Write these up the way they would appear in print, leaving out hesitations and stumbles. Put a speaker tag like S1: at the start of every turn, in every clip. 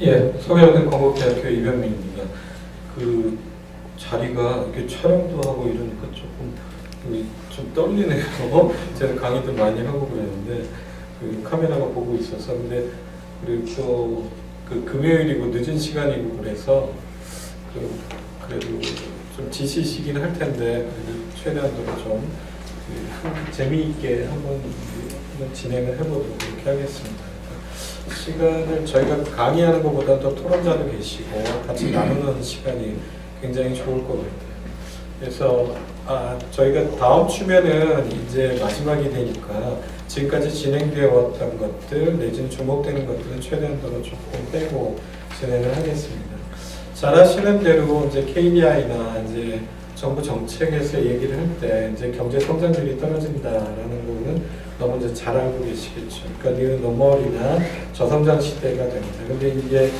S1: 예, 서울여대 건국대학교 이병민입니다. 그 자리가 이렇게 촬영도 하고 이러니까 조금 좀 떨리네요. 제가 강의도 많이 하고 그랬는데 그 카메라가 보고 있어서 근데 그리고 그 금요일이고 늦은 시간이고 그래서 그래도 좀 지치시긴 할 텐데 그래도 최대한으로 좀 재미있게 한번 진행을 해보도록 그렇게 하겠습니다. 시간을 저희가 강의하는 것보다 더 토론자도 계시고 같이 나누는 시간이 굉장히 좋을 것 같아요. 그래서 저희가 다음 주면은 이제 마지막이 되니까 지금까지 진행되어 왔던 것들 내지는 주목되는 것들은 최대한으로 조금 빼고 진행을 하겠습니다. 잘 아시는 대로 이제 KDI나 이제 정부 정책에서 얘기를 할 때 이제 경제 성장률이 떨어진다라는 부분은 너무 이제 잘 알고 계시겠죠. 그러니까 뉴 노멀이나 저성장 시대가 됩니다. 근데 이제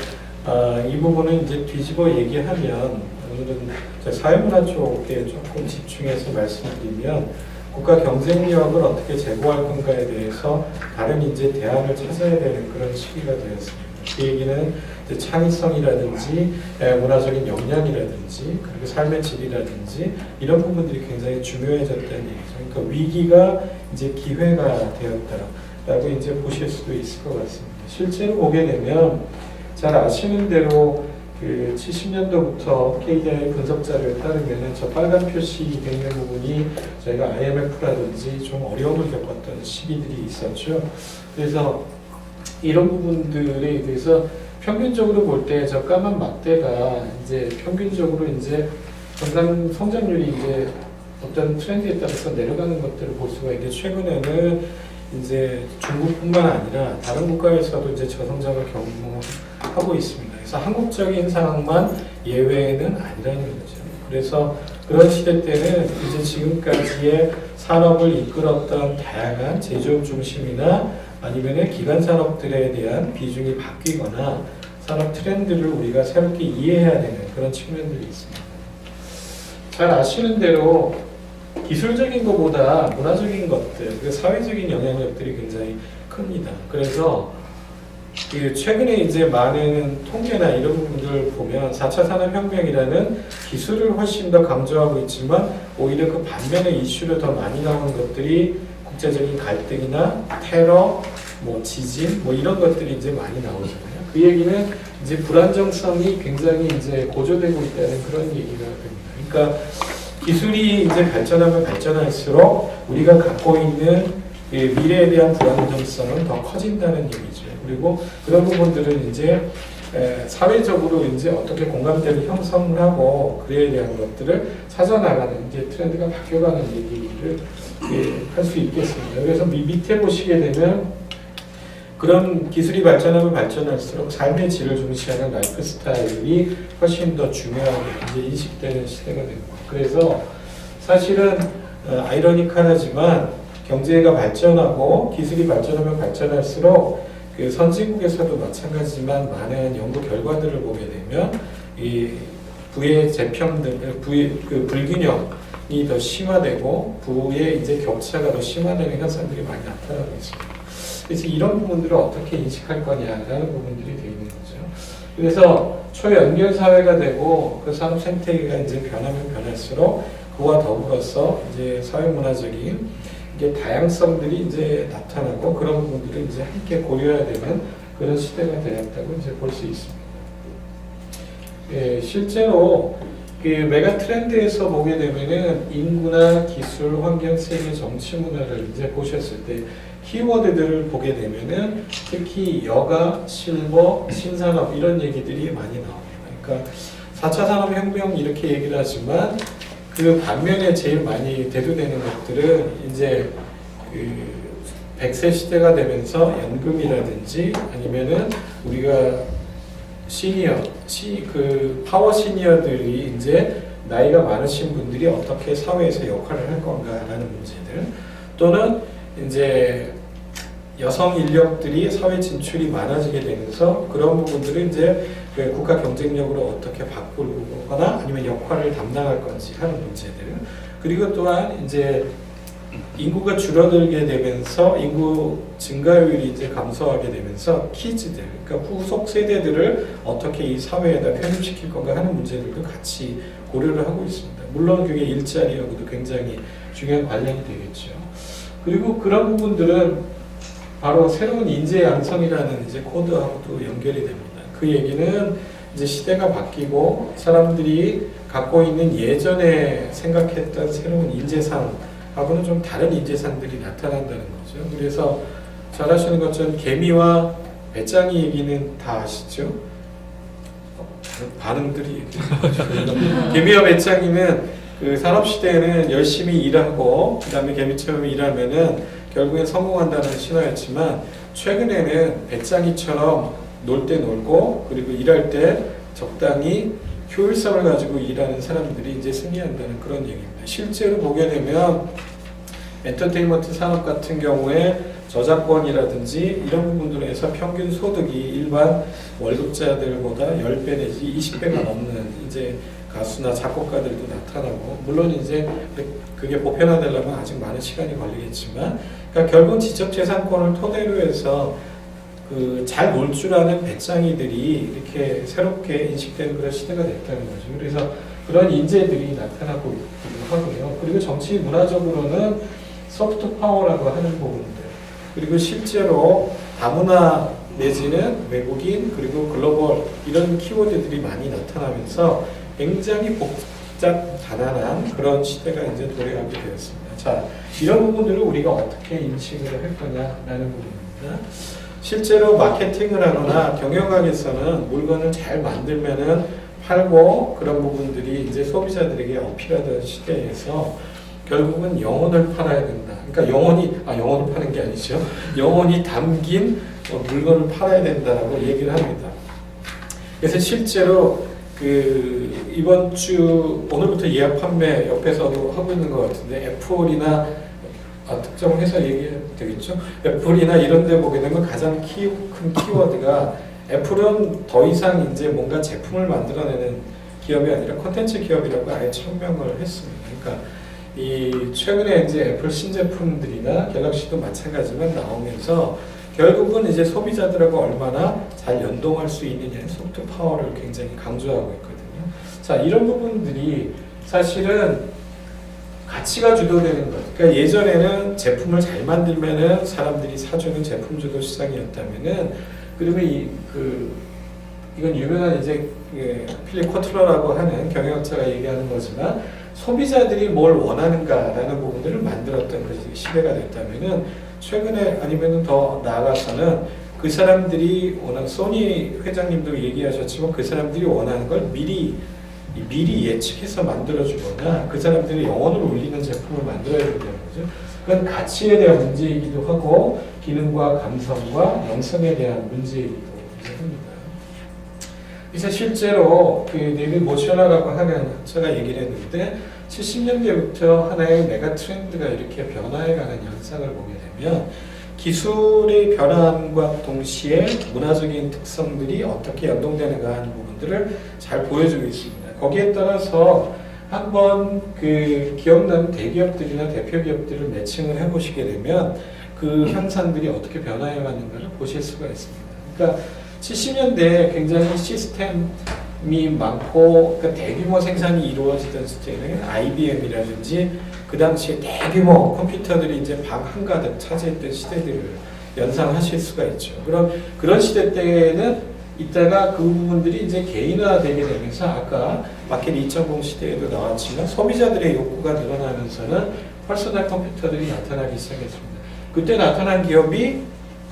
S1: 이 부분은 이제 뒤집어 얘기하면 오늘은 사회문화 쪽에 조금 집중해서 말씀드리면 국가 경쟁력을 어떻게 제고할 건가에 대해서 다른 이제 대안을 찾아야 되는 그런 시기가 되었습니다. 그 얘기는 창의성이라든지 문화적인 역량이라든지 그리고 삶의 질이라든지 이런 부분들이 굉장히 중요해졌다는 얘기죠. 그러니까 위기가 이제 기회가 되었다라고 이제 보실 수도 있을 것 같습니다. 실제로 보게 되면 잘 아시는 대로 그 70년도부터 KDI 분석 자료에 따르면 저 빨간 표시 되어 있는 부분이 저희가 IMF라든지 좀 어려움을 겪었던 시기들이 있었죠. 그래서 이런 부분들에 대해서 평균적으로 볼 때 저 까만 막대가 이제 평균적으로 이제 성장률이 이제 어떤 트렌드에 따라서 내려가는 것들을 볼 수가 있는데 최근에는 이제 중국뿐만 아니라 다른 국가에서도 이제 저성장을 경험하고 있습니다. 그래서 한국적인 상황만 예외는 아니라는 거죠. 그래서 그런 시대 때는 이제 지금까지의 산업을 이끌었던 다양한 제조업 중심이나 아니면 기간 산업들에 대한 비중이 바뀌거나 산업 트렌드를 우리가 새롭게 이해해야 되는 그런 측면들이 있습니다. 잘 아시는 대로 기술적인 것보다 문화적인 것들, 사회적인 영향력들이 굉장히 큽니다. 그래서 최근에 이제 많은 통계나 이런 부분들을 보면 4차 산업혁명이라는 기술을 훨씬 더 강조하고 있지만 오히려 그 반면에 이슈로 더 많이 나오는 것들이 국제적인 갈등이나 테러, 지진, 이런 것들이 이제 많이 나오잖아요. 그 얘기는 이제 불안정성이 굉장히 이제 고조되고 있다는 그런 얘기가 됩니다. 그러니까 기술이 이제 발전하면 발전할수록 우리가 갖고 있는 미래에 대한 불안정성은 더 커진다는 얘기죠. 그리고 그런 부분들은 이제 사회적으로 이제 어떻게 공감대를 형성하고 그에 대한 것들을 찾아나가는 이제 트렌드가 바뀌어가는 얘기를 할 수 있겠습니다. 그래서 밑에 보시게 되면 그런 기술이 발전하면 발전할수록 삶의 질을 중시하는 라이프 스타일이 훨씬 더 중요하게 이제 인식되는 시대가 됩니다. 그래서 사실은 아이러니컬하지만 경제가 발전하고 기술이 발전하면 발전할수록 그 선진국에서도 마찬가지지만 많은 연구 결과들을 보게 되면 이 부의 재평등, 그 불균형이 더 심화되고 부의 이제 격차가 더 심화되는 현상들이 많이 나타나고 있습니다. 그래서 이런 부분들을 어떻게 인식할 거냐라는 부분들이 되어 있는 거죠. 그래서 초연결 사회가 되고 그 산업 생태계가 이제 변하면 변할수록 그와 더불어서 이제 사회문화적인 이게 다양성들이 이제 나타나고 그런 부분들을 이제 함께 고려해야 되는 그런 시대가 되었다고 이제 볼 수 있습니다. 실제로 그 메가 트렌드에서 보게 되면은 인구나 기술, 환경, 세계, 정치, 문화를 이제 보셨을 때 키워드들을 보게 되면은 특히 여가, 실버, 신산업 이런 얘기들이 많이 나옵니다. 그러니까 4차 산업혁명 이렇게 얘기를 하지만 그 반면에 제일 많이 대두되는 것들은 이제 그 100세 시대가 되면서 연금이라든지 아니면은 우리가 그 파워 시니어들이 이제 나이가 많으신 분들이 어떻게 사회에서 역할을 할 건가라는 문제들 또는 이제 여성 인력들이 사회 진출이 많아지게 되면서 그런 부분들을 이제 그 국가 경쟁력으로 어떻게 바꾸거나 아니면 역할을 담당할 건지 하는 문제들 그리고 또한 이제 인구가 줄어들게 되면서 인구 증가율이 이제 감소하게 되면서 키즈들, 그러니까 후속 세대들을 어떻게 이 사회에다 편입시킬 건가 하는 문제들도 같이 고려를 하고 있습니다. 물론 그게 일자리하고도 굉장히 중요한 관련이 되겠죠. 그리고 그런 부분들은 바로 새로운 인재 양성이라는 이제 코드하고도 연결이 됩니다. 그 얘기는 이제 시대가 바뀌고 사람들이 갖고 있는 예전에 생각했던 새로운 인재상하고는 좀 다른 인재상들이 나타난다는 거죠. 그래서 잘 아시는 것처럼 개미와 배짱이 얘기는 다 아시죠? 반응들이 개미와 배짱이는 그 산업시대에는 열심히 일하고 그 다음에 개미처럼 일하면은 결국엔 성공한다는 신호였지만 최근에는 배짱이처럼 놀 때 놀고 그리고 일할 때 적당히 효율성을 가지고 일하는 사람들이 이제 승리한다는 그런 얘기입니다. 실제로 보게 되면 엔터테인먼트 산업 같은 경우에 저작권이라든지 이런 부분들에서 평균 소득이 일반 월급자들보다 10배 내지 20배가 넘는 이제 가수나 작곡가들도 나타나고 물론 이제 그게 보편화되려면 아직 많은 시간이 걸리겠지만 그러니까 결국 지적재산권을 토대로 해서 그 잘 놀 줄 아는 배짱이들이 이렇게 새롭게 인식되는 그런 시대가 됐다는 거죠. 그래서 그런 인재들이 나타나고 있기도 하고요. 그리고 정치 문화적으로는 소프트 파워라고 하는 부분들 그리고 실제로 다문화 내지는 외국인 그리고 글로벌 이런 키워드들이 많이 나타나면서 굉장히 복잡 가난한 그런 시대가 이제 도래하게 되었습니다. 자, 이런 부분들을 우리가 어떻게 인식을 할 거냐라는 부분입니다. 실제로 마케팅을 하거나 경영학에서는 물건을 잘 만들면은 팔고 그런 부분들이 이제 소비자들에게 어필하던 시대에서 결국은 영혼을 팔아야 된다. 그러니까 영혼을 파는 게 아니죠. 영혼이 담긴 물건을 팔아야 된다라고 얘기를 합니다. 그래서 실제로 그 이번 주 오늘부터 예약 판매 옆에서도 하고 있는 것 같은데 애플이나 특정 회사 얘기해도 되겠죠? 애플이나 이런 데 보게 되면 가장 큰 키워드가 애플은 더 이상 이제 뭔가 제품을 만들어내는 기업이 아니라 콘텐츠 기업이라고 아예 천명을 했습니다. 그러니까 이 최근에 이제 애플 신제품들이나 갤럭시도 마찬가지만 나오면서 결국은 이제 소비자들하고 얼마나 잘 연동할 수 있느냐의 소프트 파워를 굉장히 강조하고 있거든요. 자, 이런 부분들이 사실은 가치가 주도되는 것. 그러니까 예전에는 제품을 잘 만들면은 사람들이 사주는 제품 주도 시장이었다면은 그러면 이건 유명한 이제 필립 코틀러라고 하는 경영학자가 얘기하는 거지만 소비자들이 뭘 원하는가라는 부분들을 만들었던 그 시대가 됐다면은 최근에 아니면은 더 나아가서는 그 사람들이 원하는 소니 회장님도 얘기하셨지만 그 사람들이 원하는 걸 미리 예측해서 만들어주거나 그 사람들의 영혼을 울리는 제품을 만들어야 된다는 거죠. 그건 가치에 대한 문제이기도 하고 기능과 감성과 영성에 대한 문제이기도 합니다. 그래서 실제로 그 데이비드 모셔너라고 하는 학자가 얘기를 했는데 70년대부터 하나의 메가 트렌드가 이렇게 변화해가는 현상을 보게 되면 기술의 변화함과 동시에 문화적인 특성들이 어떻게 연동되는가 하는 부분들을 잘 보여주고 있습니다. 거기에 따라서 한번 그 기억나는 대기업들이나 대표 기업들을 매칭을 해보시게 되면 그 현상들이 어떻게 변화해왔는가를 보실 수가 있습니다. 그러니까 70년대에 굉장히 시스템이 많고 그러니까 대규모 생산이 이루어지던 시대는 IBM이라든지 그 당시에 대규모 컴퓨터들이 이제 방 한가득 차지했던 시대들을 연상하실 수가 있죠. 그런 시대 때에는 이따가 그 부분들이 이제 개인화되게 되면서 아까 마켓 2.0 시대에도 나왔지만 소비자들의 욕구가 늘어나면서는 퍼스널 컴퓨터들이 나타나기 시작했습니다. 그때 나타난 기업이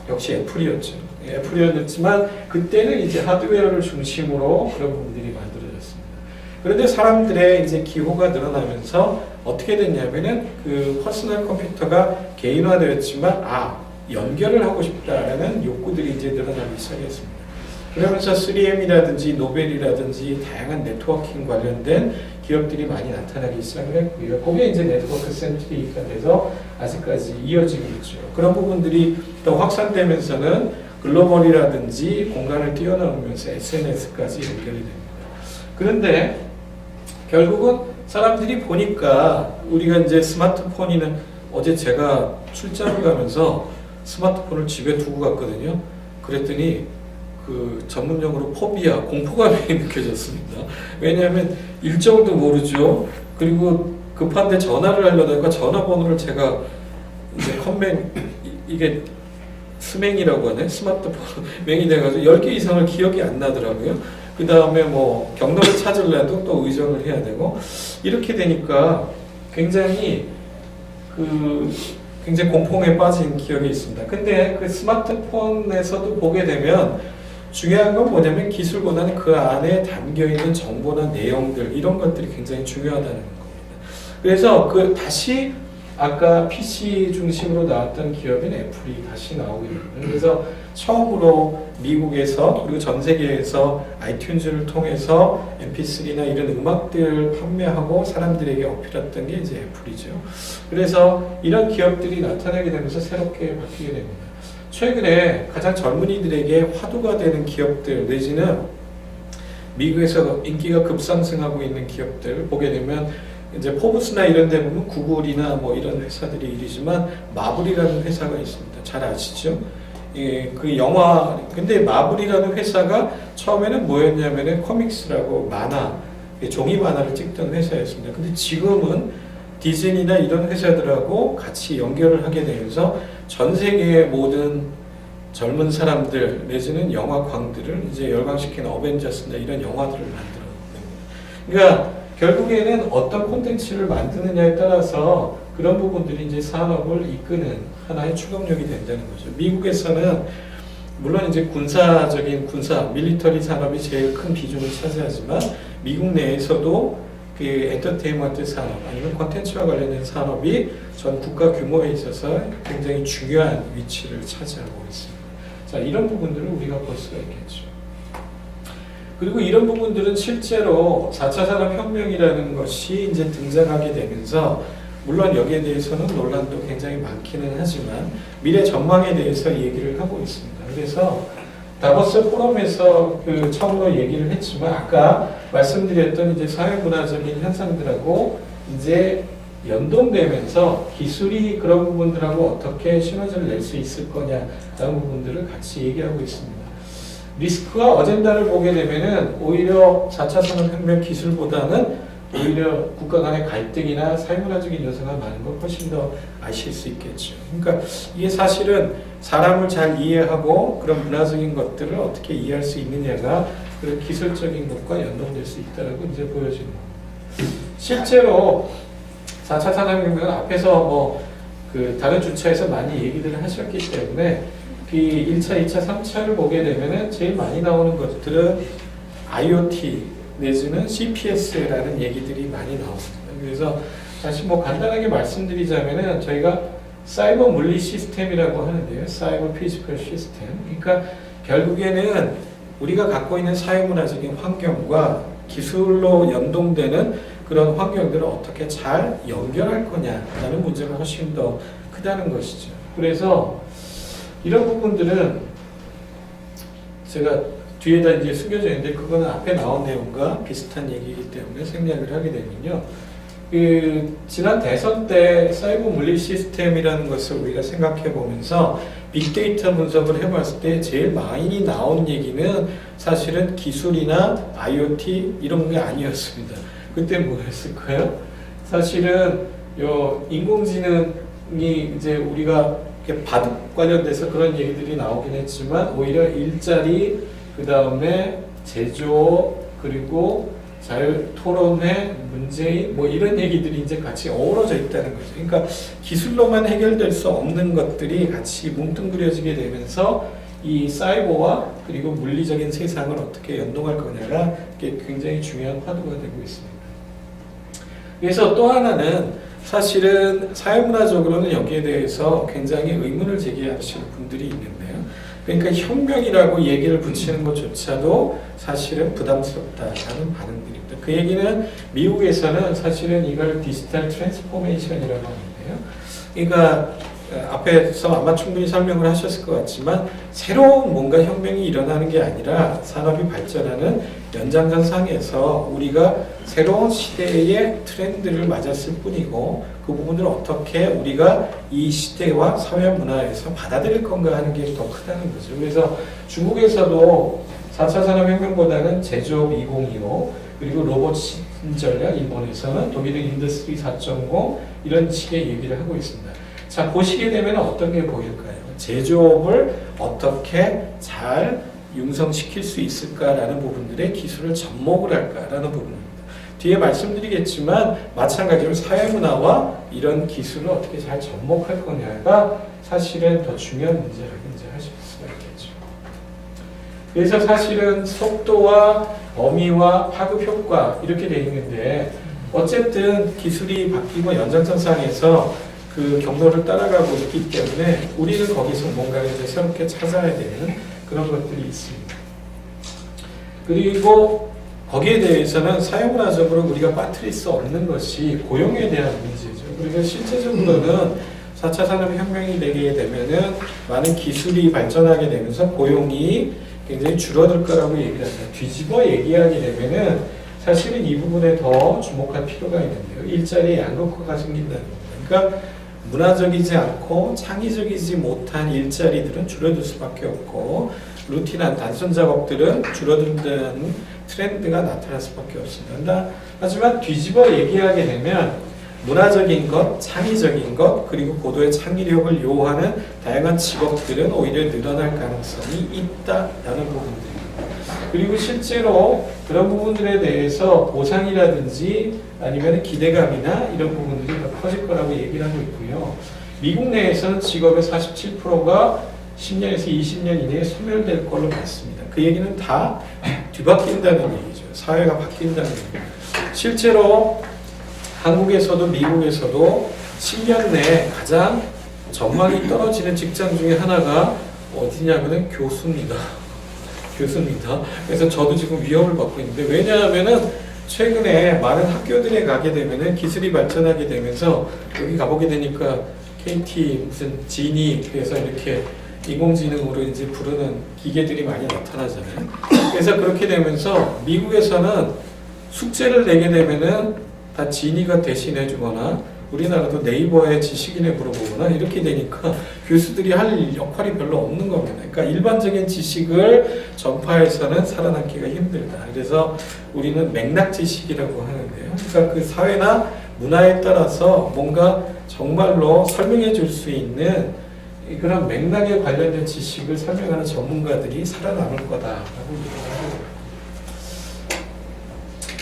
S1: 역시 애플이었죠. 애플이었지만 그때는 이제 하드웨어를 중심으로 그런 부분들이 만들어졌습니다. 그런데 사람들의 이제 기호가 늘어나면서 어떻게 됐냐면은 그 퍼스널 컴퓨터가 개인화되었지만 연결을 하고 싶다라는 욕구들이 이제 늘어나기 시작했습니다. 그러면서 3M이라든지 노벨이라든지 다양한 네트워킹 관련된 기업들이 많이 나타나기 시작을 했고요. 그게 이제 네트워크 센트릭가 돼서 아직까지 이어지고 있죠. 그런 부분들이 더 확산되면서는 글로벌이라든지 공간을 뛰어넘으면서 SNS까지 연결이 됩니다. 그런데 결국은 사람들이 보니까 우리가 이제 스마트폰이나 어제 제가 출장을 가면서 스마트폰을 집에 두고 갔거든요. 그랬더니 그 전문용어로 포비아, 공포감이 느껴졌습니다. 왜냐하면 일정도 모르죠. 그리고 급한데 전화를 하려다가 전화번호를 제가 이제 이게 스맹이라고 하네. 스마트폰 맹이 돼가지고 10개 이상을 기억이 안 나더라고요. 그 다음에 뭐 경로를 찾으려도 또 의존을 해야 되고 이렇게 되니까 굉장히 공포에 빠진 기억이 있습니다. 근데 그 스마트폰에서도 보게 되면 중요한 건 뭐냐면 기술보다는 그 안에 담겨있는 정보나 내용들 이런 것들이 굉장히 중요하다는 겁니다. 그래서 다시 아까 PC 중심으로 나왔던 기업인 애플이 다시 나오게 됩니다. 그래서 처음으로 미국에서 그리고 전 세계에서 아이튠즈를 통해서 MP3나 이런 음악들을 판매하고 사람들에게 어필했던 게 이제 애플이죠. 그래서 이런 기업들이 나타나게 되면서 새롭게 바뀌게 됩니다. 최근에 가장 젊은이들에게 화두가 되는 기업들 내지는 미국에서 인기가 급상승하고 있는 기업들 보게 되면 이제 포브스나 이런 데 보면 구글이나 뭐 이런 회사들이 일이지만 마블이라는 회사가 있습니다. 잘 아시죠? 예, 그 영화 근데 마블이라는 회사가 처음에는 뭐였냐면은 코믹스라고 만화, 종이 만화를 찍던 회사였습니다. 근데 지금은 디즈니나 이런 회사들하고 같이 연결을 하게 되면서 전 세계의 모든 젊은 사람들 내지는 영화광들을 이제 열광시키는 어벤져스나 이런 영화들을 만들어 냅니다. 그러니까 결국에는 어떤 콘텐츠를 만드느냐에 따라서 그런 부분들이 이제 산업을 이끄는 하나의 추동력이 된다는 거죠. 미국에서는 물론 이제 밀리터리 산업이 제일 큰 비중을 차지하지만 미국 내에서도 그 엔터테인먼트 산업 아니면 콘텐츠와 관련된 산업이 전 국가 규모에 있어서 굉장히 중요한 위치를 차지하고 있습니다. 자, 이런 부분들을 우리가 볼 수가 있겠죠. 그리고 이런 부분들은 실제로 4차 산업혁명이라는 것이 이제 등장하게 되면서 물론 여기에 대해서는 논란도 굉장히 많기는 하지만 미래 전망에 대해서 얘기를 하고 있습니다. 그래서 다보스 포럼에서 처음으로 얘기를 했지만 아까 말씀드렸던 이제 사회문화적인 현상들하고 이제 연동되면서 기술이 그런 부분들하고 어떻게 시너지를 낼 수 있을 거냐라는 부분들을 같이 얘기하고 있습니다. 리스크와 어젠다를 보게 되면은 오히려 4차 산업혁명 기술보다는 오히려 국가 간의 갈등이나 사회문화적인 요소가 많은 걸 훨씬 더 아실 수 있겠죠. 그러니까 이게 사실은 사람을 잘 이해하고 그런 문화적인 것들을 어떻게 이해할 수 있느냐가 그런 기술적인 것과 연동될 수 있다고 이제 보여지는 겁니다. 실제로 4차 산업혁명은 앞에서 다른 주차에서 많이 얘기들을 하셨기 때문에 1차, 2차, 3차를 보게 되면은 제일 많이 나오는 것들은 IoT 내지는 CPS라는 얘기들이 많이 나옵니다. 그래서 다시 간단하게 말씀드리자면은 저희가 사이버 물리 시스템이라고 하는데요. 사이버 피지컬 시스템. 그러니까 결국에는 우리가 갖고 있는 사회문화적인 환경과 기술로 연동되는 그런 환경들을 어떻게 잘 연결할 거냐라는 문제가 훨씬 더 크다는 것이죠. 그래서 이런 부분들은 제가 뒤에다 이제 숨겨져 있는데 그거는 앞에 나온 내용과 비슷한 얘기이기 때문에 생략을 하게 되면요. 지난 대선 때 사이버 물리 시스템이라는 것을 우리가 생각해 보면서 빅데이터 분석을 해봤을 때 제일 많이 나온 얘기는 사실은 기술이나 IoT 이런 게 아니었습니다. 그때 뭐였을까요? 사실은 인공지능이 이제 우리가 바둑 관련돼서 그런 얘기들이 나오긴 했지만 오히려 일자리, 그 다음에 제조, 그리고 자유토론회, 문재인 이런 얘기들이 이제 같이 어우러져 있다는 거죠. 그러니까 기술로만 해결될 수 없는 것들이 같이 뭉뚱그려지게 되면서 이 사이버와 그리고 물리적인 세상을 어떻게 연동할 거냐가 굉장히 중요한 화두가 되고 있습니다. 그래서 또 하나는 사실은 사회문화적으로는 여기에 대해서 굉장히 의문을 제기하시는 분들이 있는데요. 그러니까 혁명이라고 얘기를 붙이는 것조차도 사실은 부담스럽다라는 반응들입니다. 그 얘기는 미국에서는 사실은 이걸 디지털 트랜스포메이션이라고 하는데요. 그러니까 앞에서 아마 충분히 설명을 하셨을 것 같지만 새로운 뭔가 혁명이 일어나는 게 아니라 산업이 발전하는 연장선상에서 우리가 새로운 시대의 트렌드를 맞았을 뿐이고 그 부분을 어떻게 우리가 이 시대와 사회 문화에서 받아들일 건가 하는 게 더 크다는 거죠. 그래서 중국에서도 4차 산업혁명보다는 제조업 2025 그리고 로봇 신전략, 일본에서는 독일의 인더스트리 4.0 이런 식의 얘기를 하고 있습니다. 자, 보시게 되면 어떤 게 보일까요? 제조업을 어떻게 잘 융성시킬 수 있을까라는 부분들의 기술을 접목을 할까라는 부분입니다. 뒤에 말씀드리겠지만 마찬가지로 사회문화와 이런 기술을 어떻게 잘 접목할 거냐가 사실은 더 중요한 문제라고 이제 하실 수가 있겠죠. 그래서 사실은 속도와 범위와 파급 효과 이렇게 되어 있는데 어쨌든 기술이 바뀌고 연장선상에서 그 경로를 따라가고 있기 때문에 우리는 거기서 뭔가를 이제 새롭게 찾아야 되는 그런 것들이 있습니다. 그리고 거기에 대해서는 사회문화적으로 우리가 빠뜨릴 수 없는 것이 고용에 대한 문제죠. 그러니까 실제적으로는 4차 산업혁명이 되게 되면은 많은 기술이 발전하게 되면서 고용이 굉장히 줄어들 거라고 얘기를 합니다. 뒤집어 얘기하게 되면은 사실은 이 부분에 더 주목할 필요가 있는데요. 일자리의 양극화가 생긴다는 겁니다. 그러니까 문화적이지 않고 창의적이지 못한 일자리들은 줄어들 수밖에 없고 루틴한 단순 작업들은 줄어든다는 트렌드가 나타날 수밖에 없습니다. 하지만 뒤집어 얘기하게 되면 문화적인 것, 창의적인 것, 그리고 고도의 창의력을 요하는 다양한 직업들은 오히려 늘어날 가능성이 있다라는 부분들입니다. 그리고 실제로 그런 부분들에 대해서 보상이라든지 아니면 기대감이나 이런 부분들이 더 커질 거라고 얘기를 하고 있고요. 미국 내에서는 직업의 47%가 10년에서 20년 이내에 소멸될 걸로 봤습니다. 그 얘기는 다 뒤바뀐다는 얘기죠. 사회가 바뀐다는 얘기입니다. 실제로 한국에서도 미국에서도 10년 내에 가장 전망이 떨어지는 직장 중에 하나가 어디냐면은 교수입니다. 교수입니다. 그래서 저도 지금 위협을 받고 있는데 왜냐하면은 최근에 많은 학교들에 가게 되면은 기술이 발전하게 되면서 여기 가보게 되니까 KT 무슨 지니 그래서 이렇게 인공지능으로 이제 부르는 기계들이 많이 나타나잖아요. 그래서 그렇게 되면서 미국에서는 숙제를 내게 되면은 다 지니가 대신해 주거나 우리나라도 네이버에 지식인에 물어보거나 이렇게 되니까 교수들이 할 역할이 별로 없는 겁니다. 그러니까 일반적인 지식을 전파해서는 살아남기가 힘들다. 그래서 우리는 맥락 지식이라고 하는데요. 그러니까 그 사회나 문화에 따라서 뭔가 정말로 설명해 줄 수 있는 그런 맥락에 관련된 지식을 설명하는 전문가들이 살아남을 거다라고 얘기합니다.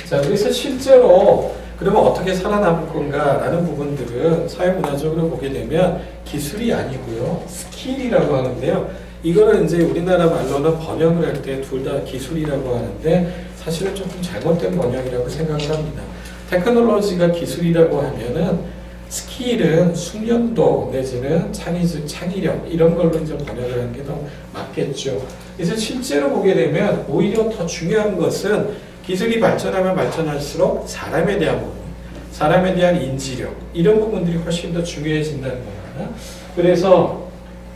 S1: 자, 그래서 실제로 그러면 어떻게 살아남을 건가라는 부분들은 사회문화적으로 보게 되면 기술이 아니고요. 스킬이라고 하는데요. 이거는 이제 우리나라 말로는 번역을 할 때 둘 다 기술이라고 하는데 사실은 조금 잘못된 번역이라고 생각을 합니다. 테크놀로지가 기술이라고 하면은 스킬은 숙련도 내지는 창의력 이런 걸로 이제 번역을 하는 게 더 맞겠죠. 그래서 실제로 보게 되면 오히려 더 중요한 것은 기술이 발전하면 발전할수록 사람에 대한 부분, 사람에 대한 인지력 이런 부분들이 훨씬 더 중요해진다는 겁니다. 그래서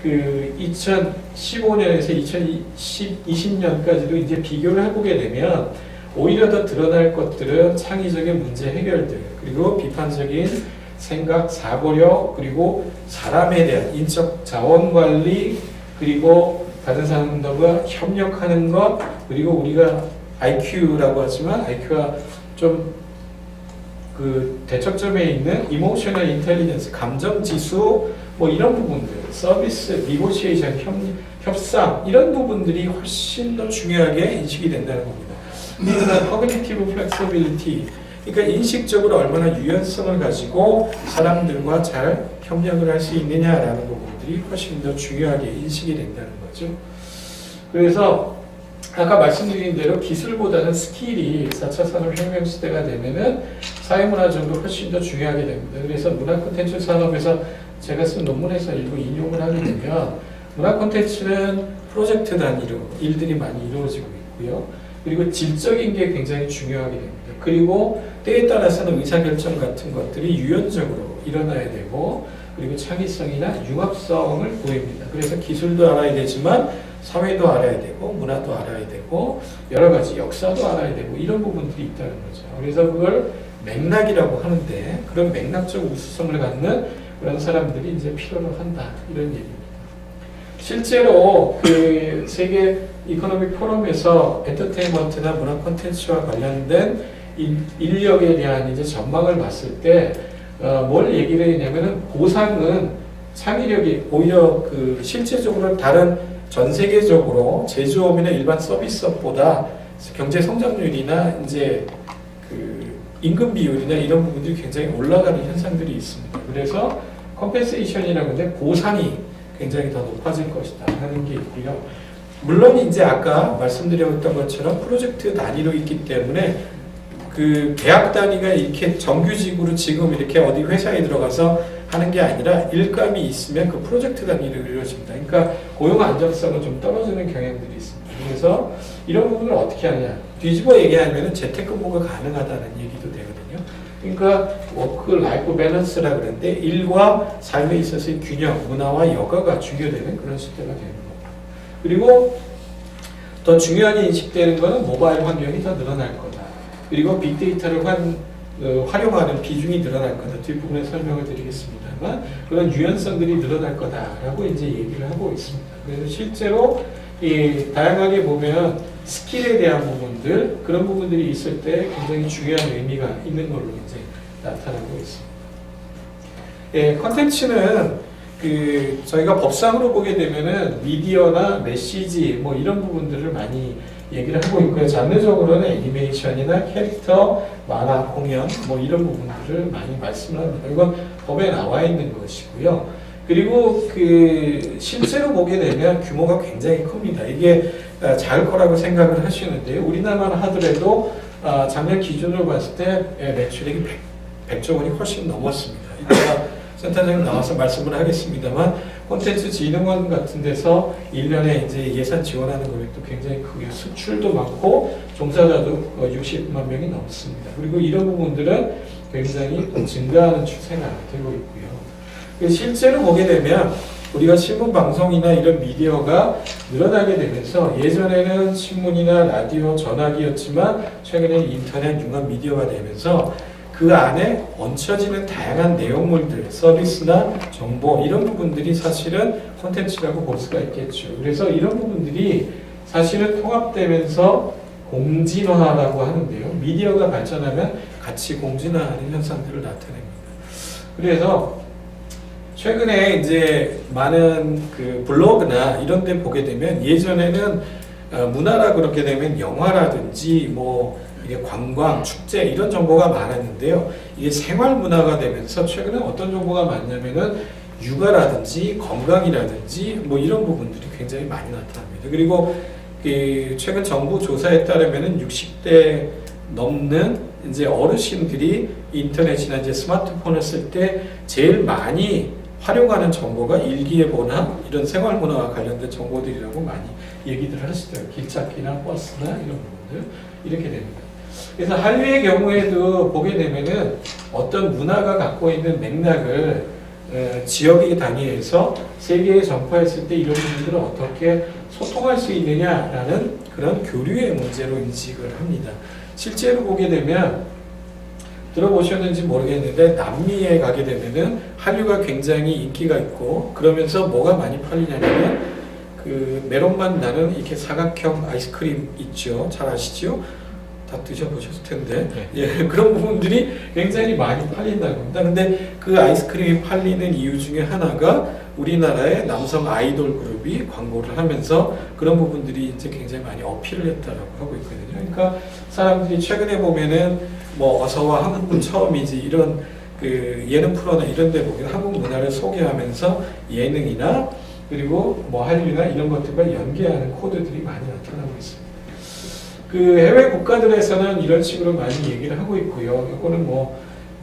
S1: 그 2015년에서 2020년까지도 이제 비교를 해보게 되면 오히려 더 드러날 것들은 창의적인 문제 해결들 그리고 비판적인 생각, 사고력 그리고 사람에 대한 인적 자원 관리 그리고 다른 사람들과 협력하는 것 그리고 우리가 IQ라고 하지만 IQ가 좀 그 대척점에 있는 이모셔널 인텔리전스, 감정 지수 뭐 이런 부분들, 서비스, 니고시에이션, 협상 이런 부분들이 훨씬 더 중요하게 인식이 된다는 겁니다. 그러니까 cognitive flexibility, 그러니까 인식적으로 얼마나 유연성을 가지고 사람들과 잘 협력을 할 수 있느냐라는 부분들이 훨씬 더 중요하게 인식이 된다는 거죠. 그래서 아까 말씀드린 대로 기술보다는 스킬이 4차 산업혁명 시대가 되면은 사회문화적으로 훨씬 더 중요하게 됩니다. 그래서 문화 콘텐츠 산업에서 제가 쓴 논문에서 일부 인용을 하게 되면 문화 콘텐츠는 프로젝트 단위로 일들이 많이 이루어지고 있고요. 그리고 질적인 게 굉장히 중요하게 됩니다. 그리고 때에 따라서는 의사결정 같은 것들이 유연적으로 일어나야 되고
S2: 그리고 창의성이나 융합성을 보입니다. 그래서 기술도 알아야 되지만 사회도 알아야 되고 문화도 알아야 되고 여러 가지 역사도 알아야 되고 이런 부분들이 있다는 거죠. 그래서 그걸 맥락이라고 하는데 그런 맥락적 우수성을 갖는 그런 사람들이 이제 필요로 한다 이런 얘기입니다. 실제로 그 세계 이코노믹 포럼에서 엔터테인먼트나 문화 콘텐츠와 관련된 인력에 대한 이제 전망을 봤을 때 뭘 얘기를 했냐면은 보상은 창의력이 오히려 그 실질적으로 다른 전 세계적으로 제조업이나 일반 서비스업보다 경제 성장률이나 이제 그 임금 비율이나 이런 부분들이 굉장히 올라가는 현상들이 있습니다. 그래서 컴펜세이션이라고 하는데 보상이 굉장히 더 높아질 것이다 하는 게 있고요. 물론 이제 아까 말씀드렸던 것처럼 프로젝트 단위로 있기 때문에 그 계약 단위가 이렇게 정규직으로 지금 이렇게 어디 회사에 들어가서 하는 게 아니라 일감이 있으면 그 프로젝트 단위로 이루어집니다. 그러니까 고용 안정성은 좀 떨어지는 경향들이 있습니다. 그래서 이런 부분을 어떻게 하느냐. 뒤집어 얘기하면 재택근무가 가능하다는 얘기도 되거든요. 그러니까 워크 라이프 밸런스라 그러는데 일과 삶에 있어서의 균형, 문화와 여가가 중요되는 그런 시대가 되는 겁니다. 그리고 더 중요하게 인식되는 것은 모바일 환경이 더 늘어날 거다. 그리고 빅데이터를 활용하는 비중이 늘어날 거다. 뒷부분에 설명을 드리겠습니다만 그런 유연성들이 늘어날 거다라고 이제 얘기를 하고 있습니다. 그래서 실제로 이 다양하게 보면 스킬에 대한 부분들 그런 부분들이 있을 때 굉장히 중요한 의미가 있는 걸로 이제 나타나고 있습니다. 예, 컨텐츠는 그 저희가 법상으로 보게 되면은 미디어나 메시지 뭐 이런 부분들을 많이 얘기를 하고 있고요. 장르적으로는 애니메이션이나 캐릭터, 만화, 공연 뭐 이런 부분들을 많이 말씀을 합니다. 이건 법에 나와 있는 것이고요. 그리고 그 실제로 보게 되면 규모가 굉장히 큽니다. 이게 작을 거라고 생각을 하시는데요. 우리나라만 하더라도 작년 기준으로 봤을 때 매출액이 100조 원이 훨씬 넘었습니다. 이따가 센터장님 나와서 말씀을 하겠습니다만 콘텐츠 진흥원 같은 데서 1년에 이제 예산 지원하는 금액도 굉장히 크고요. 수출도 많고 종사자도 60만 명이 넘습니다. 그리고 이런 부분들은 굉장히 증가하는 추세가 되고 있고요. 실제로 보게 되면 우리가 신문 방송이나 이런 미디어가 늘어나게 되면서 예전에는 신문이나 라디오, 전화기였지만 최근에 인터넷 융합 미디어가 되면서 그 안에 얹혀지는 다양한 내용물들, 서비스나 정보 이런 부분들이 사실은 콘텐츠라고 볼 수가 있겠죠. 그래서 이런 부분들이 사실은 통합되면서 공진화라고 하는데요. 미디어가 발전하면 같이 공진화하는 현상들을 나타냅니다. 그래서 최근에 이제 많은 그 블로그나 이런 데 보게 되면 예전에는 문화라 그렇게 되면 영화라든지 뭐 이게 관광, 축제 이런 정보가 많았는데요. 이게 생활 문화가 되면서 최근에 어떤 정보가 많냐면은 육아라든지 건강이라든지 뭐 이런 부분들이 굉장히 많이 나타납니다. 그리고 그 최근 정부 조사에 따르면은 60대 넘는 이제 어르신들이 인터넷이나 이제 스마트폰을 쓸 때 제일 많이 활용하는 정보가 일기예보나 이런 생활 문화와 관련된 정보들이라고 많이 얘기들 하시더라고요. 길찾기나 버스나 이런 부분들 이렇게 됩니다. 그래서 한류의 경우에도 보게 되면은 어떤 문화가 갖고 있는 맥락을 지역의 단위에서 세계에 전파했을 때 이런 부분들을 어떻게 소통할 수 있느냐라는 그런 교류의 문제로 인식을 합니다. 실제로 보게 되면 들어보셨는지 모르겠는데 남미에 가게 되면은 한류가 굉장히 인기가 있고 그러면서 뭐가 많이 팔리냐면 그 메론맛 나는 이렇게 사각형 아이스크림 있죠. 잘 아시죠? 다 드셔보셨을 텐데 예, 그런 부분들이 굉장히 많이 팔린다고 합니다. 근데 그 아이스크림이 팔리는 이유 중에 하나가 우리나라의 남성 아이돌 그룹이 광고를 하면서 그런 부분들이 이제 굉장히 많이 어필을 했다라고 하고 있거든요. 그러니까 사람들이 최근에 보면은 뭐 어서와 한국은 처음이지 이런 그 예능 프로나 이런 데 보면 한국 문화를 소개하면서 예능이나 그리고 뭐 한류나 이런 것들과 연계하는 코드들이 많이 나타나고 있습니다. 그 해외 국가들에서는 이런 식으로 많이 얘기를 하고 있고요. 이거는 뭐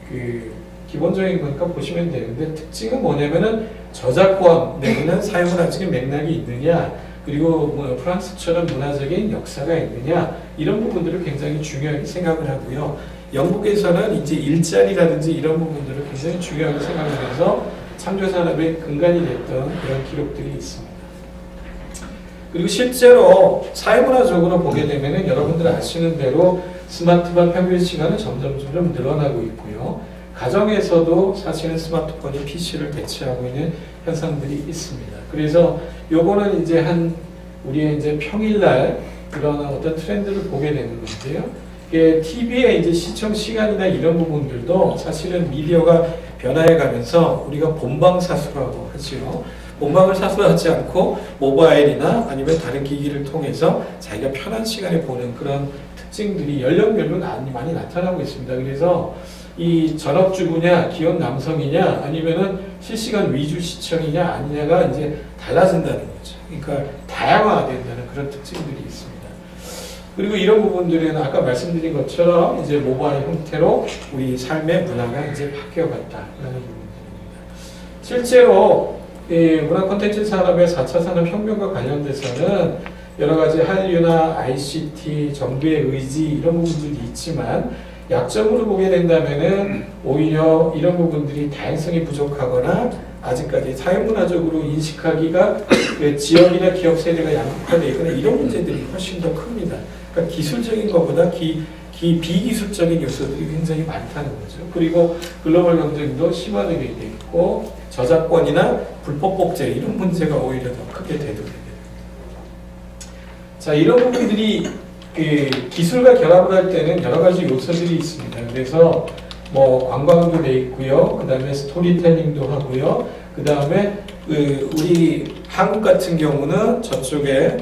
S2: 그 기본적인 거니까 보시면 되는데 특징은 뭐냐면은 저작권 내지는 사용을 하는 맥락이 있느냐 그리고 뭐 프랑스처럼 문화적인 역사가 있느냐 이런 부분들을 굉장히 중요하게 생각을 하고요. 영국에서는 이제 일자리라든지 이런 부분들을 굉장히 중요하게 생각하면서 창조 산업의 근간이 됐던 그런 기록들이 있습니다. 그리고 실제로 사회문화적으로 보게 되면은 여러분들 아시는 대로 스마트폰 평균 시간은 점점 늘어나고 있고요. 가정에서도 사실은 스마트폰이 PC를 대체하고 있는 현상들이 있습니다. 그래서 요거는 이제 우리의 이제 평일날 그런 어떤 트렌드를 보게 되는 건데요. TV의 이제 시청 시간이나 이런 부분들도 사실은 미디어가 변화해 가면서 우리가 본방사수라고 하죠. 본방을 사수하지 않고 모바일이나 아니면 다른 기기를 통해서 자기가 편한 시간에 보는 그런 특징들이 연령별로 많이 나타나고 있습니다. 그래서 이 전업주부냐, 기혼 남성이냐, 아니면은 실시간 위주 시청이냐 아니냐가 이제 달라진다는 거죠. 그러니까 다양화된다는 그런 특징들이 있습니다. 그리고 이런 부분들은 아까 말씀드린 것처럼 이제 모바일 형태로 우리 삶의 문화가 이제 바뀌어갔다라는 부분들입니다. 실제로 문화 콘텐츠 산업의 4차 산업혁명과 관련돼서는 여러 가지 한류나 ICT, 정부의 의지 이런 부분들이 있지만 약점으로 보게 된다면은 오히려 이런 부분들이 다양성이 부족하거나 아직까지 사회문화적으로 인식하기가 지역이나 기업 세대가 양극화되어 있거나 이런 문제들이 훨씬 더 큽니다. 그러니까 기술적인 것보다 비기술적인 요소들이 굉장히 많다는 거죠. 그리고 글로벌 경쟁도 심화되게 돼 있고 저작권이나 불법 복제 이런 문제가 오히려 더 크게 대두되게 됩니다. 자, 이런 부분들이 기술과 결합을 할 때는 여러 가지 요소들이 있습니다. 그래서 뭐 관광도 돼 있고요. 그 다음에 스토리텔링도 하고요. 그 다음에 우리 한국 같은 경우는 저쪽에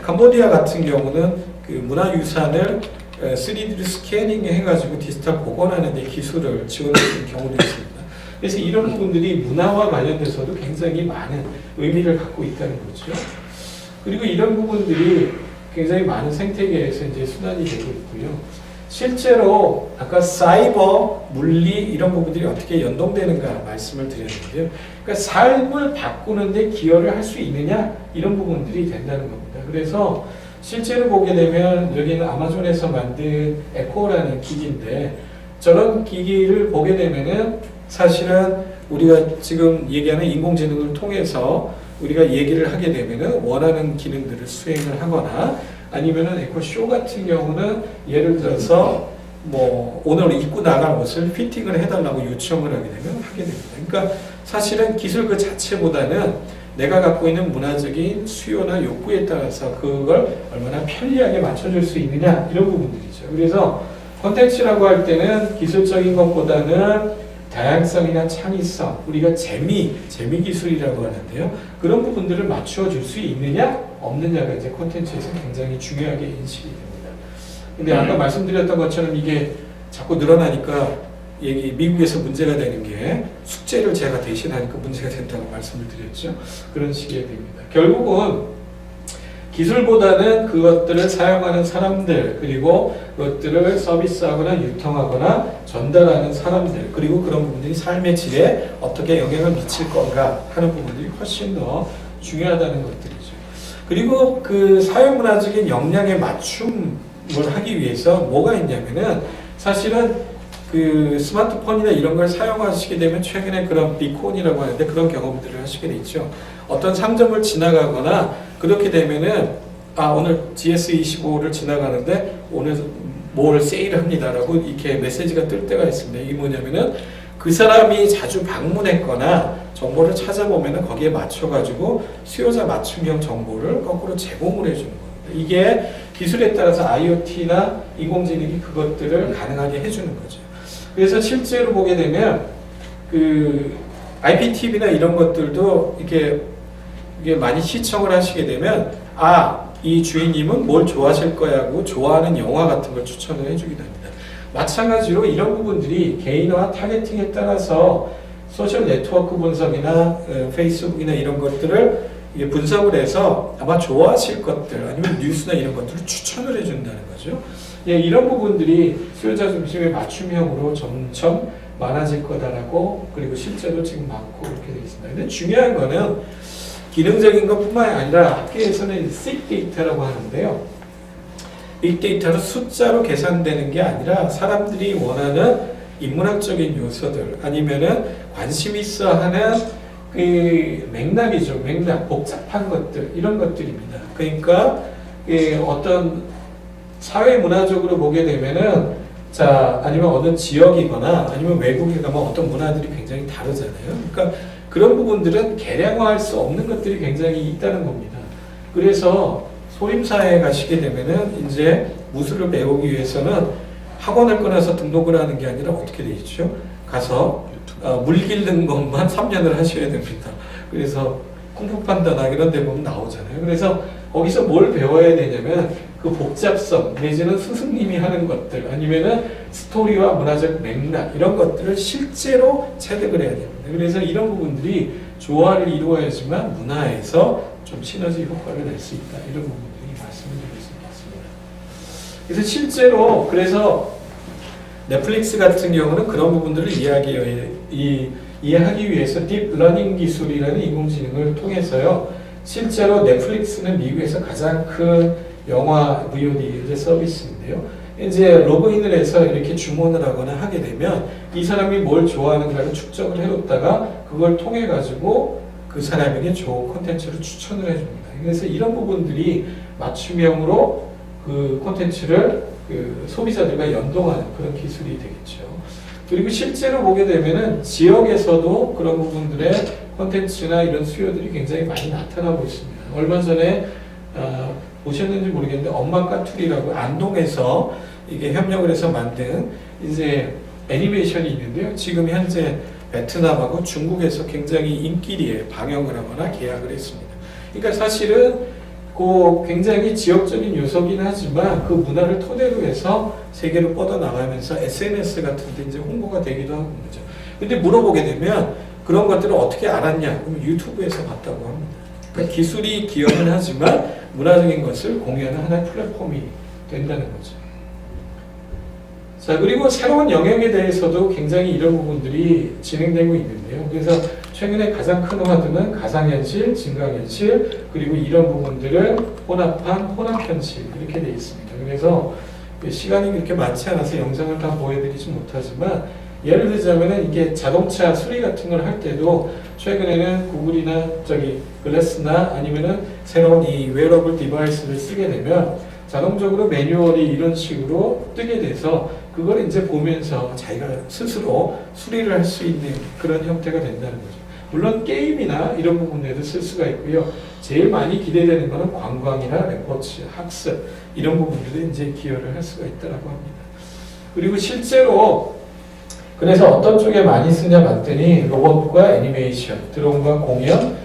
S2: 캄보디아 같은 경우는 그 문화유산을 3D로 스캐닝 해가지고 디지털 복원하는 데 기술을 지원하는 경우도 있습니다. 그래서 이런 부분들이 문화와 관련돼서도 굉장히 많은 의미를 갖고 있다는 거죠. 그리고 이런 부분들이 굉장히 많은 생태계에서 이제 순환이 되고 있고요. 실제로 아까 사이버, 물리 이런 부분들이 어떻게 연동되는가 말씀을 드렸는데요. 그러니까 삶을 바꾸는데 기여를 할 수 있느냐 이런 부분들이 된다는 겁니다. 그래서 실제로 보게 되면 여기는 아마존에서 만든 에코라는 기기인데 저런 기기를 보게 되면은 사실은 우리가 지금 얘기하는 인공지능을 통해서 우리가 얘기를 하게 되면은 원하는 기능들을 수행을 하거나 아니면은 에코쇼 같은 경우는 예를 들어서 뭐 오늘 입고 나갈 옷을 피팅을 해달라고 요청을 하게 되면 하게 됩니다. 그러니까 사실은 기술 그 자체보다는 내가 갖고 있는 문화적인 수요나 욕구에 따라서 그걸 얼마나 편리하게 맞춰줄 수 있느냐 이런 부분들이죠. 그래서 콘텐츠라고 할 때는 기술적인 것보다는 다양성이나 창의성, 우리가 재미 기술이라고 하는데요. 그런 부분들을 맞춰줄 수 있느냐, 없느냐가 이제 콘텐츠에서 굉장히 중요하게 인식이 됩니다. 근데 아까 말씀드렸던 것처럼 이게 자꾸 늘어나니까 미국에서 문제가 되는 게 숙제를 제가 대신하니까 문제가 된다고 말씀을 드렸죠. 그런 식이 됩니다. 결국은 기술보다는 그것들을 사용하는 사람들 그리고 그것들을 서비스하거나 유통하거나 전달하는 사람들 그리고 그런 부분들이 삶의 질에 어떻게 영향을 미칠 건가 하는 부분들이 훨씬 더 중요하다는 것들이죠. 그리고 그 사회문화적인 역량에 맞춤을 하기 위해서 뭐가 있냐면은 사실은 그 스마트폰이나 이런 걸 사용하시게 되면 최근에 그런 비콘이라고 하는데 그런 경험들을 하시게 되죠. 어떤 상점을 지나가거나 그렇게 되면은 오늘 GS25를 지나가는데 오늘 뭘 세일합니다라고 이렇게 메시지가 뜰 때가 있습니다. 이게 뭐냐면은 그 사람이 자주 방문했거나 정보를 찾아보면은 거기에 맞춰가지고 수요자 맞춤형 정보를 거꾸로 제공을 해주는 겁니다. 이게 기술에 따라서 IoT나 인공지능이 그것들을 가능하게 해주는 거죠. 그래서 실제로 보게 되면 그 IPTV나 이런 것들도 이게 많이 시청을 하시게 되면 이 주인님은 뭘 좋아하실 거야 하고 좋아하는 영화 같은 걸 추천을 해주기도 합니다. 마찬가지로 이런 부분들이 개인화 타겟팅에 따라서 소셜 네트워크 분석이나 페이스북이나 이런 것들을 분석을 해서 아마 좋아하실 것들 아니면 뉴스나 이런 것들을 추천을 해준다는 거죠. 이런 부분들이 수요자 중심의 맞춤형으로 점점 많아질 거다라고 그리고 실제로 지금 많고 그렇게 되어 있습니다. 근데 중요한 거는 기능적인 것뿐만이 아니라 학계에서는 빅데이터라고 하는데요. 빅데이터는 숫자로 계산되는 게 아니라 사람들이 원하는 인문학적인 요소들 아니면은 관심 있어 하는 그 맥락이죠. 맥락, 복잡한 것들 이런 것들입니다. 그러니까 어떤 사회 문화적으로 보게 되면은 자 아니면 어느 지역이거나 아니면 외국에 가면 어떤 문화들이 굉장히 다르잖아요. 그러니까 그런 부분들은 계량화할 수 없는 것들이 굉장히 있다는 겁니다. 그래서 소림사에 가시게 되면은 이제 무술을 배우기 위해서는 학원을 끊어서 등록을 하는 게 아니라 어떻게 되어 있죠? 가서 물 기르는 것만 3년을 하셔야 됩니다. 그래서 쿵푸 판다나 이런 데 보면 나오잖아요. 그래서 거기서 뭘 배워야 되냐면 그 복잡성 내지는 스승님이 하는 것들 아니면은 스토리와 문화적 맥락 이런 것들을 실제로 체득을 해야 됩니다. 그래서 이런 부분들이 조화를 이루어야지만 문화에서 좀 시너지 효과를 낼 수 있다. 이런 부분들이 말씀을 드릴 수 있겠습니다. 그래서 실제로 그래서 넷플릭스 같은 경우는 그런 부분들을 이해하기 위해서 딥러닝 기술이라는 인공지능을 통해서요. 실제로 넷플릭스는 미국에서 가장 큰 영화 VOD 서비스인데요. 이제 로그인을 해서 이렇게 주문을 하거나 하게 되면 이 사람이 뭘 좋아하는가를 축적을 해뒀다가 그걸 통해 가지고 그 사람에게 좋은 콘텐츠를 추천을 해줍니다. 그래서 이런 부분들이 맞춤형으로 그 콘텐츠를 그 소비자들과 연동하는 그런 기술이 되겠죠. 그리고 실제로 보게 되면은 지역에서도 그런 부분들의 콘텐츠나 이런 수요들이 굉장히 많이 나타나고 있습니다. 얼마 전에 보셨는지 모르겠는데 엄마과 툴이라고 안동에서 이게 협력을 해서 만든 이제 애니메이션이 있는데요. 지금 현재 베트남하고 중국에서 굉장히 인기리에 방영을 하거나 계약을 했습니다. 그러니까 사실은 그 굉장히 지역적인 요소긴 하지만 그 문화를 토대로 해서 세계로 뻗어나가면서 SNS 같은 데 이제 홍보가 되기도 하고 그러죠. 근데 물어보게 되면 그런 것들을 어떻게 알았냐? 그럼 유튜브에서 봤다고 합니다. 그러니까 기술이 기여는 하지만 문화적인 것을 공유하는 하나의 플랫폼이 된다는 거죠. 자, 그리고 새로운 영역에 대해서도 굉장히 이런 부분들이 진행되고 있는데요. 그래서 최근에 가장 큰 화두는 가상현실, 증강현실, 그리고 이런 부분들을 혼합한 혼합현실 이렇게 되어 있습니다. 그래서 시간이 그렇게 많지 않아서 영상을 다 보여드리지 못하지만 예를 들자면은 이게 자동차 수리 같은 걸 할 때도 최근에는 구글이나 글래스나 아니면은 새로운 이 웨어러블 디바이스를 쓰게 되면 자동적으로 매뉴얼이 이런 식으로 뜨게 돼서 그걸 이제 보면서 자기가 스스로 수리를 할 수 있는 그런 형태가 된다는 거죠. 물론 게임이나 이런 부분에도 쓸 수가 있고요. 제일 많이 기대되는 것은 관광이나 레포츠, 학습 이런 부분들에 이제 기여를 할 수가 있다고 합니다. 그리고 실제로 그래서 어떤 쪽에 많이 쓰냐 봤더니 로봇과 애니메이션, 드론과 공연,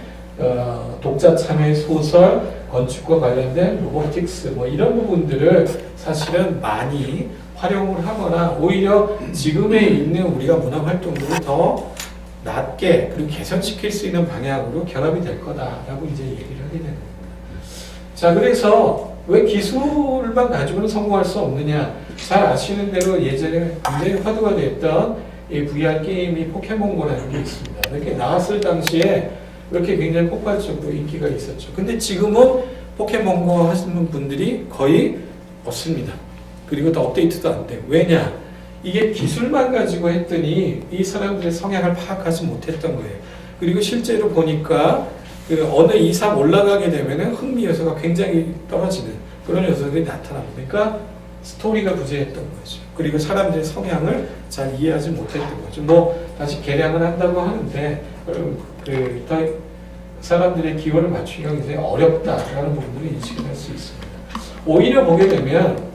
S2: 독자 참여 소설, 건축과 관련된 로보틱스 뭐 이런 부분들을 사실은 많이 활용을 하거나 오히려 지금에 있는 우리가 문화 활동들을 더 낮게 그리고 개선시킬 수 있는 방향으로 결합이 될 거다라고 이제 얘기를 하게 되는 겁니다. 자, 그래서 왜 기술만 가지고는 성공할 수 없느냐? 잘 아시는 대로 예전에 굉장히 화두가 됐던 이 VR 게임이 포켓몬고라는 게 있습니다. 이렇게 나왔을 당시에 이렇게 굉장히 폭발적으로 인기가 있었죠. 근데 지금은 포켓몬고 하시는 분들이 거의 없습니다. 그리고 또 업데이트도 안 돼요. 왜냐? 이게 기술만 가지고 했더니 이 사람들의 성향을 파악하지 못했던 거예요. 그리고 실제로 보니까 그 어느 이상 올라가게 되면은 흥미 요소가 굉장히 떨어지는 그런 요소들이 나타납니다. 그러니까 스토리가 부재했던 거죠. 그리고 사람들의 성향을 잘 이해하지 못했던 거죠. 뭐 다시 개량을 한다고 하는데 사람들의 기호를 맞추기가 굉장히 어렵다라는 부분들을 인식을 할 수 있습니다. 오히려 보게 되면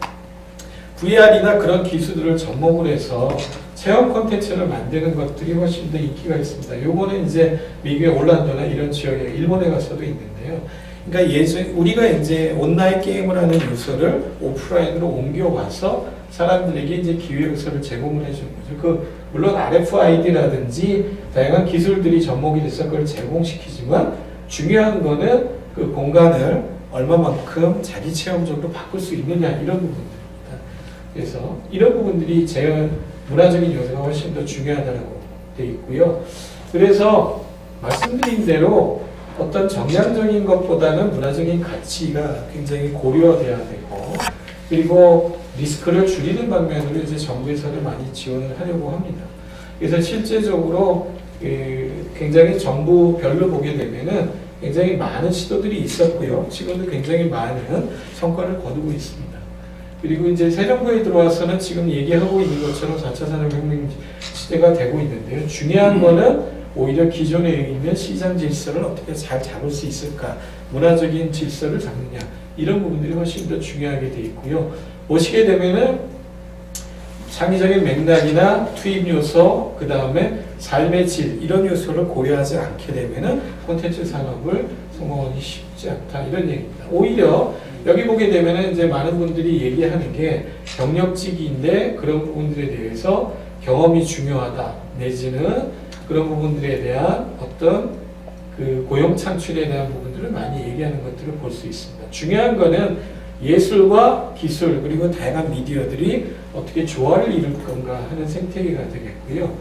S2: VR이나 그런 기술들을 접목을 해서 체험 콘텐츠를 만드는 것들이 훨씬 더 인기가 있습니다. 요거는 이제 미국의 올란도나 이런 지역에 일본에 가서도 있는데요. 그러니까 우리가 이제 온라인 게임을 하는 요소를 오프라인으로 옮겨와서 사람들에게 이제 기회 요소를 제공을 해주는 거죠. 물론 RFID라든지 다양한 기술들이 접목이 돼서 그걸 제공시키지만 중요한 거는 그 공간을 얼마만큼 자기 체험적으로 바꿀 수 있느냐 이런 부분들입니다. 그래서 이런 부분들이 문화적인 요소가 훨씬 더 중요하다고 되어 있고요. 그래서 말씀드린 대로 어떤 정량적인 것보다는 문화적인 가치가 굉장히 고려돼야 되고 그리고 리스크를 줄이는 방면으로 이제 정부에서는 많이 지원을 하려고 합니다. 그래서 실제적으로 굉장히 정부별로 보게 되면은 굉장히 많은 시도들이 있었고요. 지금도 굉장히 많은 성과를 거두고 있습니다. 그리고 이제 새 정부에 들어와서는 지금 얘기하고 있는 것처럼 4차 산업혁명 시대가 되고 있는데요. 중요한 거는 오히려 기존에 있는 시장 질서를 어떻게 잘 잡을 수 있을까, 문화적인 질서를 잡느냐, 이런 부분들이 훨씬 더 중요하게 돼 있고요. 보시게 되면은 창의적인 맥락이나 투입 요소, 그 다음에 삶의 질, 이런 요소를 고려하지 않게 되면은 콘텐츠 산업을 성공하기 쉽지 않다, 이런 얘기입니다. 오히려 여기 보게 되면은 이제 많은 분들이 얘기하는 게 경력직인데 그런 부분들에 대해서 경험이 중요하다, 내지는 그런 부분들에 대한 어떤 그 고용 창출에 대한 부분들을 많이 얘기하는 것들을 볼 수 있습니다. 중요한 거는 예술과 기술 그리고 다양한 미디어들이 어떻게 조화를 이룰 건가 하는 생태계가 되겠고요.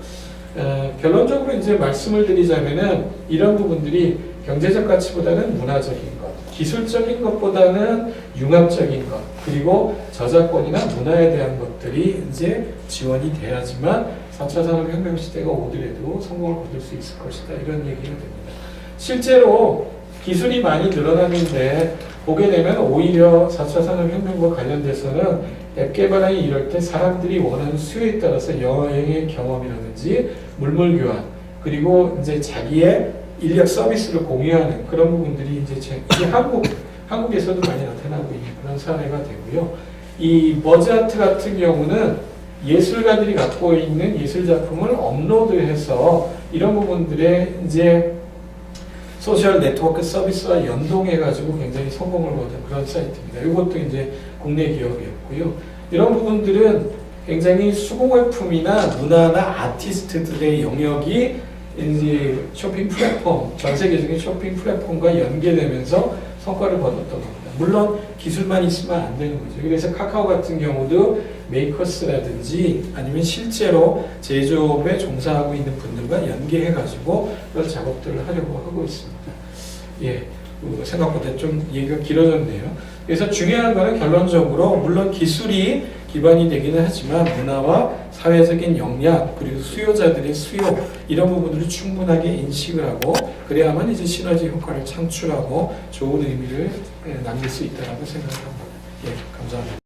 S2: 결론적으로 이제 말씀을 드리자면은 이런 부분들이 경제적 가치보다는 문화적인 것, 기술적인 것보다는 융합적인 것, 그리고 저작권이나 문화에 대한 것들이 이제 지원이 돼야지만 4차 산업혁명 시대가 오더라도 성공을 거둘 수 있을 것이다, 이런 얘기가 됩니다. 실제로 기술이 많이 늘어났는데 보게 되면 오히려 4차 산업혁명과 관련돼서는 앱 개발이 이럴 때 사람들이 원하는 수요에 따라서 여행의 경험이라든지 물물 교환, 그리고 이제 자기의 인력 서비스를 공유하는 그런 부분들이 이제 한국에서도 많이 나타나고 있는 그런 사례가 되고요. 이 머지아트 같은 경우는 예술가들이 갖고 있는 예술 작품을 업로드해서 이런 부분들에 이제 소셜 네트워크 서비스와 연동해가지고 굉장히 성공을 거둔 그런 사이트입니다. 이것도 이제 국내 기업이었고요. 이런 부분들은 굉장히 수공예품이나 문화나 아티스트들의 영역이 이제 쇼핑 플랫폼, 전 세계적인 쇼핑 플랫폼과 연계되면서 성과를 거뒀던 겁니다. 물론 기술만 있으면 안 되는 거죠. 그래서 카카오 같은 경우도 메이커스라든지 아니면 실제로 제조업에 종사하고 있는 분들과 연계해가지고 그런 작업들을 하려고 하고 있습니다. 예, 생각보다 좀 얘기가 길어졌네요. 그래서 중요한 거는 결론적으로 물론 기술이 기반이 되기는 하지만 문화와 사회적인 역량 그리고 수요자들의 수요 이런 부분들을 충분하게 인식을 하고 그래야만 이제 시너지 효과를 창출하고 좋은 의미를 남길 수 있다고 생각합니다. 예, 감사합니다.